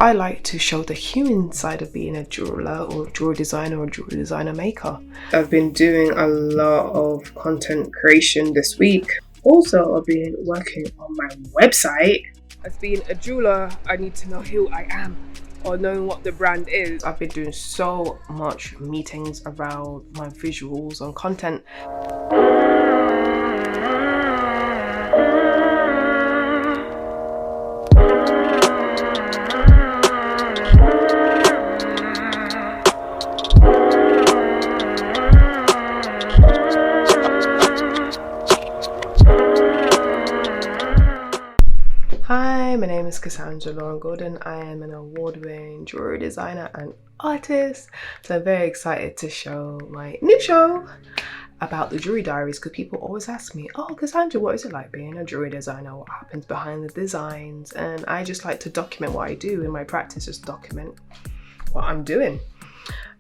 I like to show the human side of being a jeweler or jewelry designer or jewelry designer maker. I've been doing a lot of content creation this week. Also, I've been working on my website. As being a jeweler, I need to know who I am or knowing what the brand is. I've been doing so much meetings around my visuals and content. Hi, my name is Kassandra Lauren Gordon. I am an award-winning jewelry designer and artist. So I'm very excited to show my new show about the Jewellery diaries, because people always ask me, oh Kassandra, what is it like being a jewelry designer? What happens behind the designs? And I just like to document what I do in my practice, just document what I'm doing.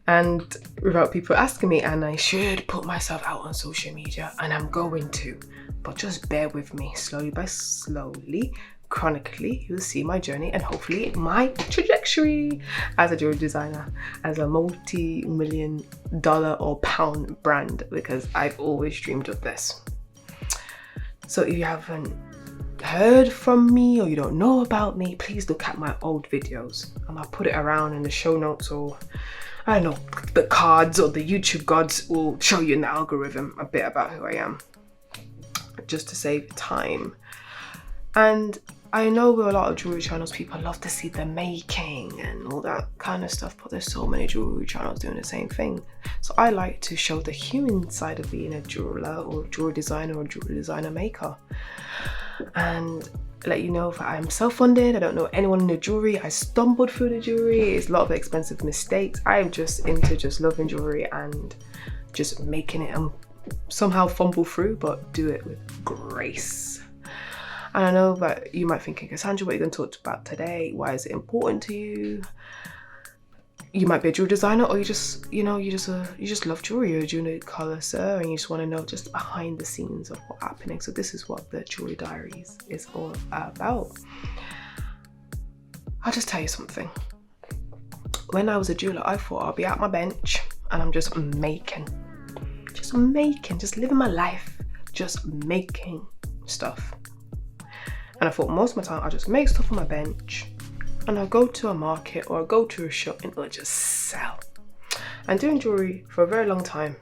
And without people asking me, and I should put myself out on social media, and I'm going to, but just bear with me. Slowly by slowly, chronically, you'll see my journey and hopefully my trajectory as a jewelry designer, as a multi-million dollar or pound brand, because I've always dreamed of this. So if you haven't heard from me or you don't know about me, please look at my old videos, and I'll put it around in the show notes, or I don't know, the cards or the YouTube gods will show you in the algorithm a bit about who I am, just to save time. And I know with a lot of jewelry channels, people love to see the making and all that kind of stuff, but there's so many jewelry channels doing the same thing. So I like to show the human side of being a jeweler or jewelry designer or jewelry designer maker, and let you know that I'm self-funded. I don't know anyone in the jewelry. I stumbled through the jewelry. It's a lot of expensive mistakes. I'm just into just loving jewelry and just making it and somehow fumble through, but do it with grace. And I know that you might be thinking, Kassandra, what are you going to talk about today? Why is it important to you? You might be a jewelry designer, or you just love jewelry. You're a jewelry connoisseur, and you just want to know just behind the scenes of what's happening. So this is what the Jewellery Diaries is all about. I'll just tell you something. When I was a jeweler, I thought I'll be at my bench and I'm just making, just living my life, just making stuff. And I thought most of my time I'll just make stuff on my bench, and I'll go to a market or I'll go to a shop and it'll just sell. And doing jewelry for a very long time,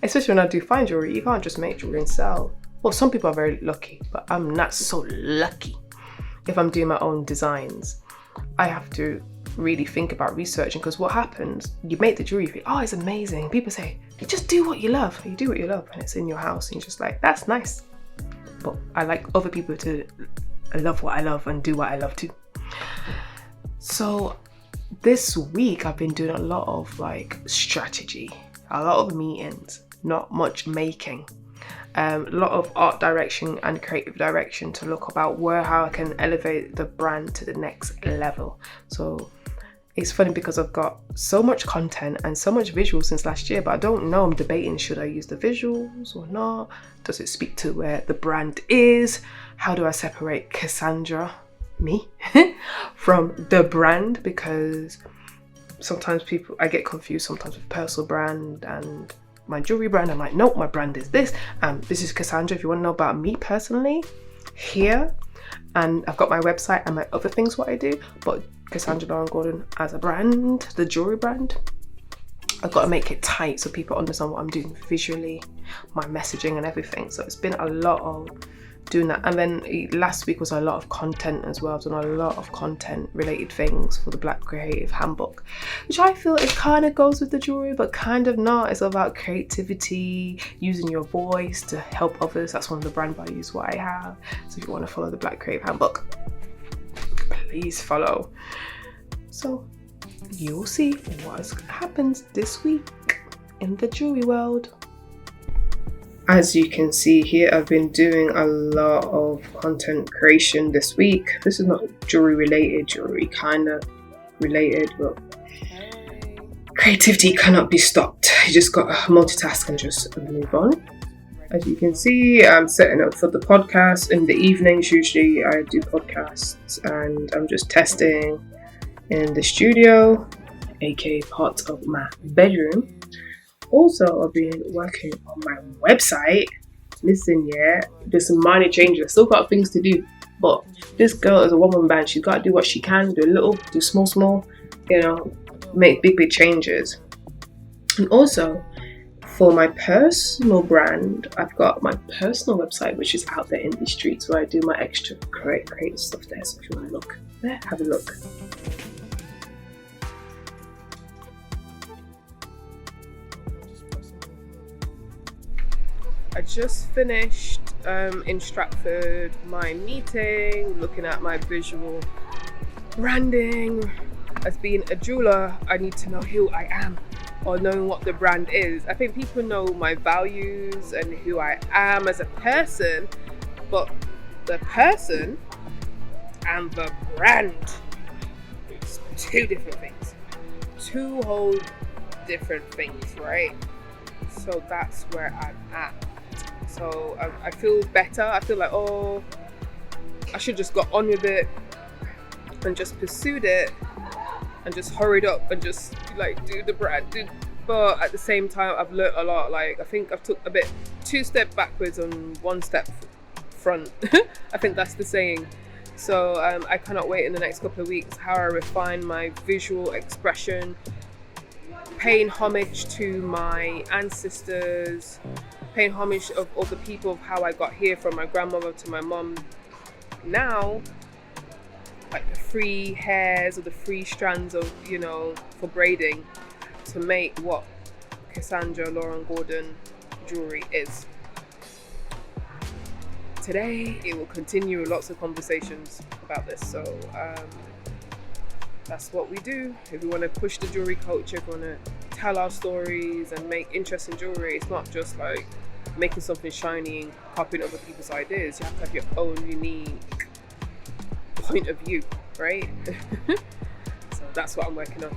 especially when I do fine jewelry, you can't just make jewelry and sell. Well, some people are very lucky, but I'm not so lucky. If I'm doing my own designs, I have to really think about researching, because what happens, you make the jewelry, you think, oh, it's amazing. People say, you just do what you love. You do what you love, and it's in your house, and you're just like, that's nice. But I like other people to love what I love and do what I love too. So this week I've been doing a lot of like strategy, a lot of meetings, not much making, a lot of art direction and creative direction to look about how I can elevate the brand to the next level. So it's funny because I've got so much content and so much visuals since last year, but I don't know, I'm debating, should I use the visuals or not? Does it speak to where the brand is? How do I separate Kassandra, me, from the brand? Because sometimes I get confused sometimes with personal brand and my jewelry brand. I'm like, nope, my brand is this. This is Kassandra. If you want to know about me personally, here. And I've got my website and my other things what I do, but Kassandra Lauren Gordon as a brand, the jewelry brand, I've got to make it tight so people understand what I'm doing visually, my messaging and everything. So it's been a lot of doing that. And then last week was a lot of content as well. I've done a lot of content related things for the Black Creative Handbook, which I feel it kind of goes with the jewelry, but kind of not. It's about creativity, using your voice to help others. That's one of the brand values what I have. So if you want to follow the Black Creative Handbook, please follow. So you will see what happens this week in the jewelry world. As you can see here, I've been doing a lot of content creation this week. This is not jewelry related, jewelry kind of related, but creativity cannot be stopped. You just got to multitask and just move on. As you can see, I'm setting up for the podcast in the evenings. Usually I do podcasts and I'm just testing in the studio, aka part of my bedroom. Also, I've been working on my website. Listen, yeah, there's some minor changes. I still got things to do, but this girl is a one-woman band. She's got to do what she can, do a little, do small, make big changes. And also, for my personal brand, I've got my personal website, which is out there in the streets, where I do my extra creative stuff there. So if you want to look there, have a look. I just finished in Stratford my meeting, looking at my visual branding. As being a jeweler, I need to know who I am, or knowing what the brand is. I think people know my values and who I am as a person, but the person and the brand, it's two different things. Two whole different things, right? So that's where I'm at. So I feel better. I feel like, I should just got on with it and just pursued it and just hurried up and just do the brand. But at the same time, I've learnt a lot. I think I've took two steps backwards and one step front. I think that's the saying. So I cannot wait in the next couple of weeks how I refine my visual expression, paying homage to my ancestors, paying homage of all the people of how I got here, from my grandmother to my mom. Now, the free hairs or the free strands of, for braiding, to make what Kassandra Lauren Gordon jewellery is. Today, it will continue with lots of conversations about this. So that's what we do. If we want to push the jewellery culture, if we want to tell our stories and make interesting jewellery, it's not just making something shiny and copying other people's ideas. You have to have your own unique point of view, right? So that's what I'm working on.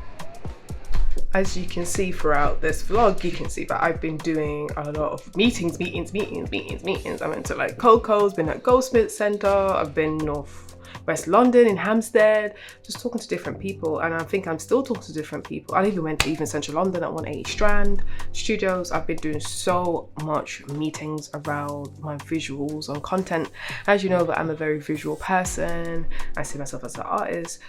As you can see throughout this vlog, you can see that I've been doing a lot of meetings. I went to Coco's, been at Goldsmiths Centre, I've been North West London in Hampstead, just talking to different people, and I think I'm still talking to different people. I even went to Central London at 180 Strand Studios. I've been doing so much meetings around my visuals and content. As you know, that I'm a very visual person. I see myself as an artist.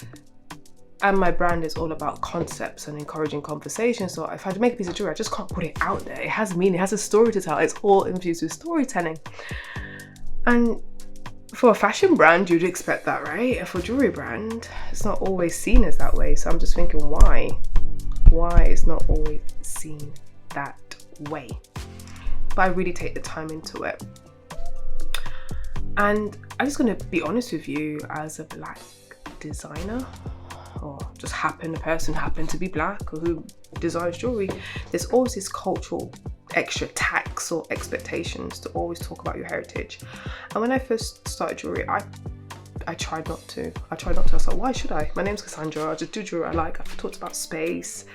And my brand is all about concepts and encouraging conversation. So if I make a piece of jewelry, I just can't put it out there. It has meaning, it has a story to tell. It's all infused with storytelling. And for a fashion brand, you'd expect that, right? And for a jewelry brand, it's not always seen as that way. So I'm just thinking, why? Why it's not always seen that way? But I really take the time into it. And I'm just gonna be honest with you, as a Black designer, or just a person happened to be Black, or who designs jewelry, there's always this cultural extra tax or expectations to always talk about your heritage. And when I first started jewelry, I tried not to. I was like, why should I? My name's Kassandra, I just do jewelry I like. I've talked about space,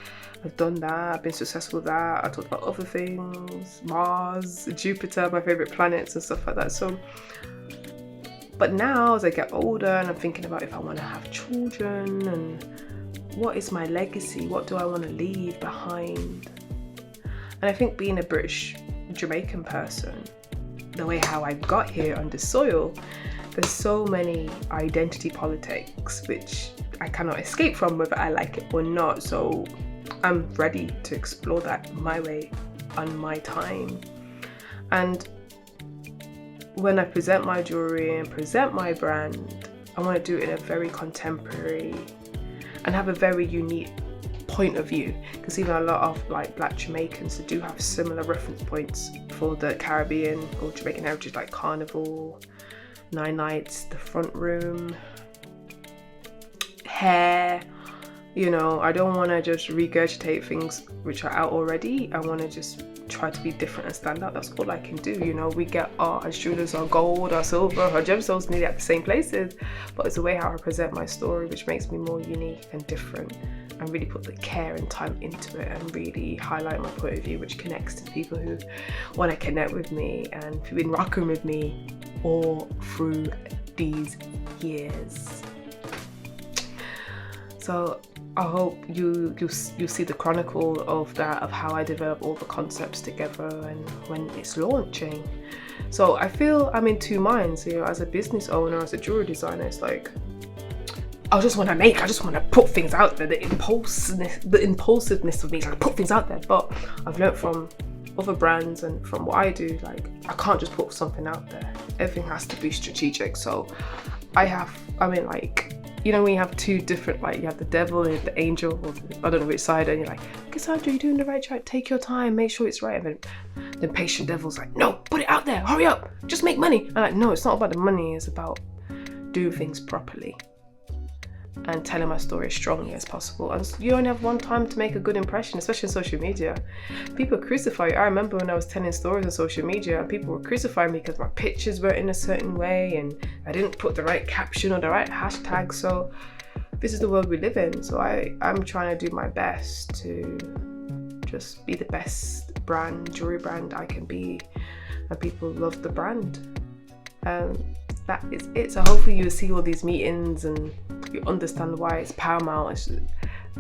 I've done that, I've been successful with that. I talked about other things, Mars, Jupiter, my favorite planets and stuff like that. So, but now as I get older and I'm thinking about if I want to have children and what is my legacy, what do I want to leave behind? And I think being a British Jamaican person, the way how I got here on this soil, there's so many identity politics which I cannot escape from, whether I like it or not. So I'm ready to explore that my way, on my time. And when I present my jewelry and present my brand, I want to do it in a very contemporary and have a very unique point of view, because even a lot of Black Jamaicans do have similar reference points for the Caribbean or Jamaican heritage, like Carnival, Nine Nights, the Front Room, hair. I don't want to just regurgitate things which are out already. I want to just try to be different and stand out. That's all I can do. You know, we get as jewelers, our gold, our silver, our gemstones nearly at the same places, but it's the way how I present my story which makes me more unique and different, and really put the care and time into it, and really highlight my point of view, which connects to people who want to connect with me and who've been rocking with me all through these years. So I hope you see the chronicle of that, of how I develop all the concepts together and when it's launching. So I feel I'm in two minds, you know, as a business owner, as a jewelry designer. It's like I just want to put things out there. The impulsiveness of me, like put things out there. But I've learned from other brands and from what I do, like I can't just put something out there. Everything has to be strategic. So you know, when you have two different, like you have the devil and the angel, or I don't know which side, and you're like, Kassandra, you're doing the right track, take your time, make sure it's right. And then the patient devil's like, no, put it out there, hurry up, just make money. I'm like, no, it's not about the money, it's about doing things properly and telling my story as strongly as possible. And you only have one time to make a good impression, especially on social media. People crucify you. I remember when I was telling stories on social media and people were crucifying me because my pictures were in a certain way and I didn't put the right caption or the right hashtag. So this is the world we live in. So I'm trying to do my best to just be the best jewelry brand I can be, and people love the brand. That is it. So hopefully you see all these meetings and you understand why it's paramount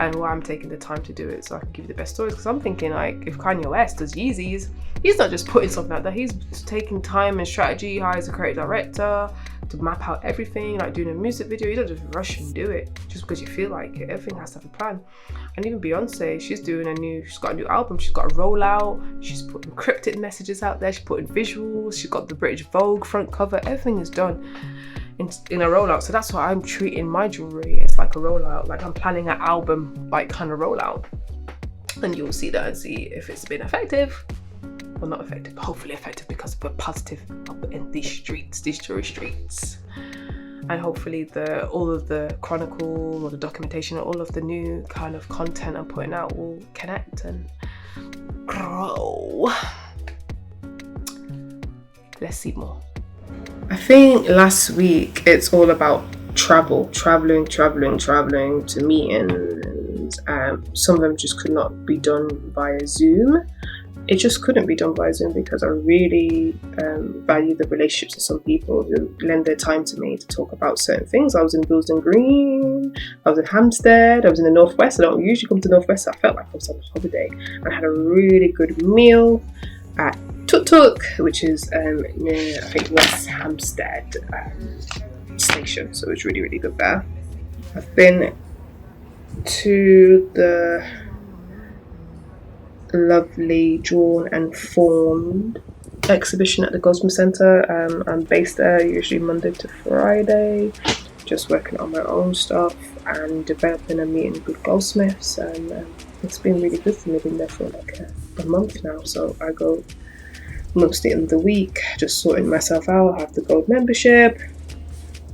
and why I'm taking the time to do it, so I can give you the best stories. Because I'm thinking, like, if Kanye West does Yeezys, he's not just putting something out there, he's taking time and strategy, hires a creative director to map out everything, like doing a music video. You don't just rush and do it just because you feel like it. Everything has to have a plan. And even Beyonce, she's got a new album, she's got a rollout, she's putting cryptic messages out there, she's putting visuals, she's got the British Vogue front cover, everything is done in a rollout. So that's why I'm treating my jewelry. It's like a rollout, like I'm planning an album like kind of rollout, and you'll see that and see if it's been effective or not effective. Hopefully effective, because we're positive up in these jewelry streets. And hopefully all of the chronicle or the documentation, all of the new kind of content I'm putting out will connect and grow. Let's see more. I think last week it's all about traveling to meetings. Some of them just could not be done via Zoom. It just couldn't be done via Zoom because I really value the relationships of some people who lend their time to me to talk about certain things. I was in Willesden Green, I was in Hampstead, I was in the Northwest. I don't usually come to the Northwest, so I felt like I was on holiday. I had a really good meal at Tuk Tuk, which is near, I think, West Hampstead station. So it was really, really good there. I've been to the lovely Drawn and Formed exhibition at the Goldsmith Centre. I'm based there usually Monday to Friday, just working on my own stuff and developing and meeting good goldsmiths, and it's been really good for me. I've been there for like a month now, so I go mostly in the week, just sorting myself out. I have the gold membership,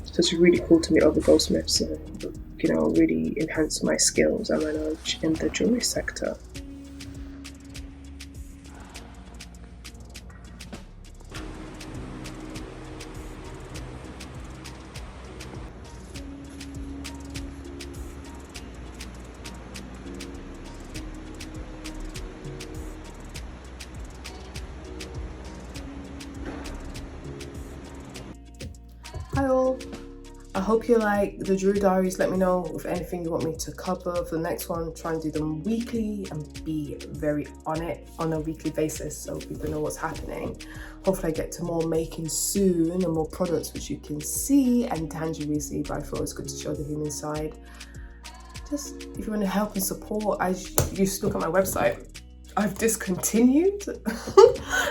so it's really cool to meet other goldsmiths and, you know, really enhance my skills and my knowledge in the jewelry sector. Hi all, I hope you like the Jewellery Diaries. Let me know if anything you want me to cover for the next one. Try and do them weekly and be very on it on a weekly basis so people know what's happening. Hopefully I get to more making soon and more products which you can see and tangibly see, but I thought it was good to show the human side. Just if you want to help and support, I used to look at my website. I've discontinued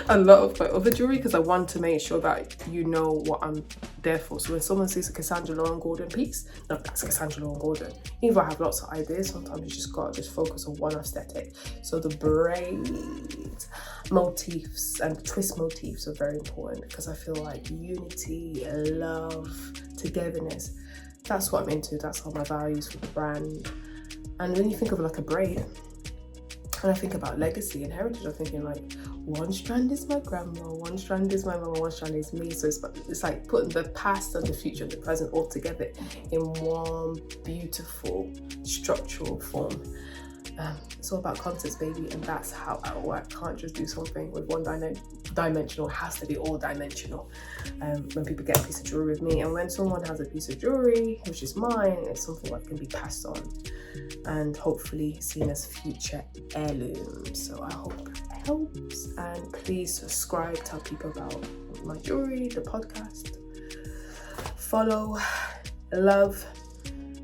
a lot of my other jewelry because I want to make sure that you know what I'm there for. So when someone sees a Kassandra Lauren Gordon piece, no, that's Kassandra Lauren Gordon. Even if I have lots of ideas, sometimes you just gotta focus on one aesthetic. So the braids, motifs and twist motifs are very important because I feel like unity, love, togetherness, that's what I'm into. That's all my values for the brand. And when you think of like a braid, when I think about legacy and heritage, I'm thinking like, one strand is my grandma, one strand is my mama, one strand is me. So it's like putting the past and the future and the present all together in one beautiful structural form. It's all about concepts, baby, and that's how I work. Can't just do something with one dimensional. It has to be all dimensional. When people get a piece of jewelry with me, and when someone has a piece of jewelry, which is mine, it's something that can be passed on and hopefully seen as future heirlooms. So I hope that helps, and please subscribe, tell people about my jewelry, the podcast, follow, love,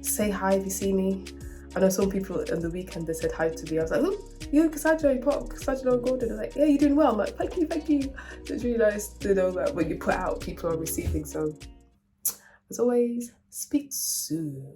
say hi if you see me. I know some people on the weekend, they said hi to me. I was like, oh, you're Kassandra, you put up Kassandra Lauren Gordon. They're like, yeah, you're doing well. I'm like, thank you. It's really nice to know that when you put out, people are receiving. So as always, speak soon.